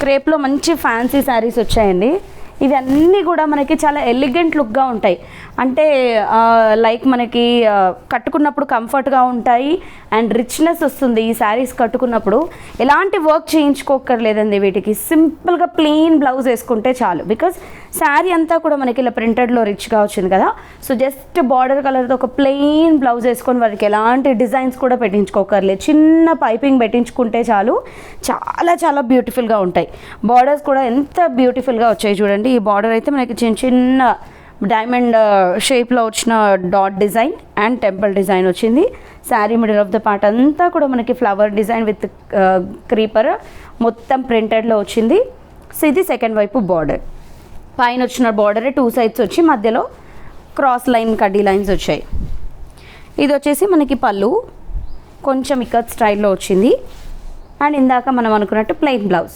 క్రేప్లో మంచి ఫ్యాన్సీ శారీస్ వచ్చాయండి. ఇవన్నీ కూడా మనకి చాలా ఎలిగెంట్ లుక్గా ఉంటాయి. అంటే లైక్ మనకి కట్టుకున్నప్పుడు కంఫర్ట్గా ఉంటాయి అండ్ రిచ్నెస్ వస్తుంది. ఈ శారీస్ కట్టుకున్నప్పుడు ఎలాంటి వర్క్ చేయించుకోకర్లేదండి. వీటికి సింపుల్గా ప్లెయిన్ బ్లౌజ్ వేసుకుంటే చాలు. బికాస్ శారీ అంతా కూడా మనకి ఇలా ప్రింటెడ్లో రిచ్గా వచ్చింది కదా. సో జస్ట్ బార్డర్ కలర్తో ఒక ప్లెయిన్ బ్లౌజ్ వేసుకొని వారికి ఎలాంటి డిజైన్స్ కూడా పెట్టించుకోకర్లేదు. చిన్న పైపింగ్ పెట్టించుకుంటే చాలు, చాలా చాలా బ్యూటిఫుల్గా ఉంటాయి. బార్డర్స్ కూడా ఎంత బ్యూటిఫుల్గా వచ్చాయి చూడండి. ఈ బార్డర్ అయితే మనకి చిన్న చిన్న డైమండ్ షేప్లో వచ్చిన dot design and temple design వచ్చింది. Sari middle of the part అంతా కూడా మనకి ఫ్లవర్ డిజైన్ విత్ క్రీపర్ మొత్తం ప్రింటెడ్లో వచ్చింది. సో ఇది సెకండ్ వైపు బార్డర్. పైన వచ్చిన బార్డరే 2 సైడ్స్ వచ్చి మధ్యలో క్రాస్ లైన్ కడ్డీ లైన్స్ వచ్చాయి. ఇది వచ్చేసి మనకి పళ్ళు కొంచెం ఇక్కత్ స్టైల్లో వచ్చింది. అండ్ ఇందాక మనం అనుకున్నట్టు ప్లెయిన్ బ్లౌజ్.